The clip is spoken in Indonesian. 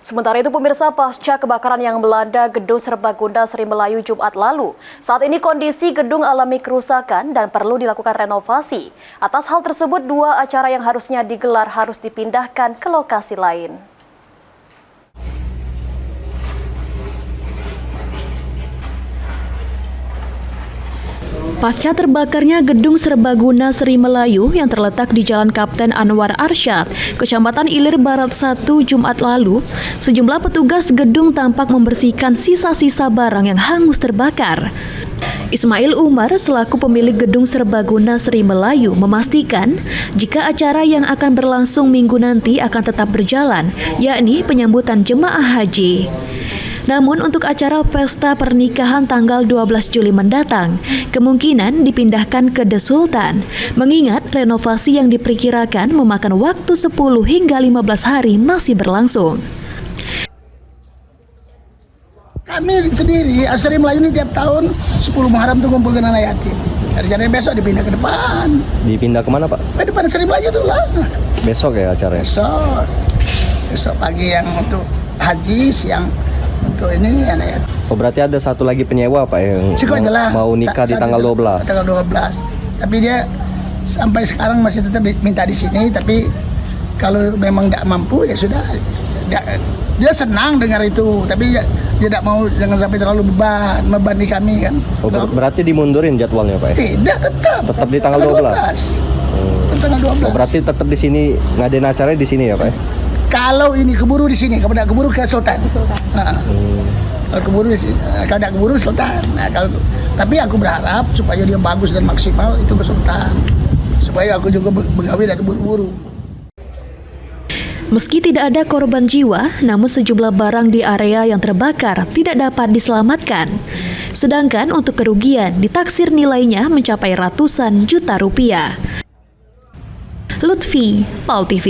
Sementara itu pemirsa, pasca kebakaran yang melanda Gedung Serbaguna Sri Melayu Jumat lalu, saat ini kondisi gedung alami kerusakan dan perlu dilakukan renovasi. Atas hal tersebut, 2 acara yang harusnya digelar harus dipindahkan ke lokasi lain. Pasca terbakarnya Gedung Serbaguna Sri Melayu yang terletak di Jalan Kapten Anwar Arsyad, Kecamatan Ilir Barat 1 Jumat lalu, sejumlah petugas gedung tampak membersihkan sisa-sisa barang yang hangus terbakar. Ismail Umar selaku pemilik Gedung Serbaguna Sri Melayu memastikan jika acara yang akan berlangsung minggu nanti akan tetap berjalan, yakni penyambutan jemaah haji. Namun untuk acara pesta pernikahan tanggal 12 Juli mendatang, kemungkinan dipindahkan ke The Sultan, mengingat renovasi yang diperkirakan memakan waktu 10 hingga 15 hari masih berlangsung. Kami sendiri, Sri Melayu ini tiap tahun 10 Muharram itu kumpulkan anak yatim. Jadi besok dipindah ke depan. Dipindah kemana Pak? Ke depan Sri Melayu itu lah. Besok ya acaranya? Besok pagi yang untuk haji, siang untuk ini anak yatim. Oh berarti ada satu lagi penyewa Pak yang mau nikah di tanggal 12? Tanggal 12. Tapi dia sampai sekarang masih tetap minta di sini, tapi kalau memang tidak mampu ya sudah. Dia senang dengar itu, tapi dia tidak mau, jangan sampai terlalu beban di kami kan. Oh, berarti dimundurin jadwalnya Pak ya? Tidak, tetap di tanggal 12. Tanggal 12. Oh, berarti tetap di sini, ngadain acaranya di sini ya Pak ya? Kalau ini keburu di sini, kalau tidak keburu ke Sultan. Kalau keburu di sini, kalau tidak keburu Sultan. Nah, tapi aku berharap supaya dia bagus dan maksimal itu ke Sultan, supaya aku juga begawe dan buru-buru. Meski tidak ada korban jiwa, namun sejumlah barang di area yang terbakar tidak dapat diselamatkan. Sedangkan untuk kerugian ditaksir nilainya mencapai ratusan juta rupiah. Lutfi, PAL TV.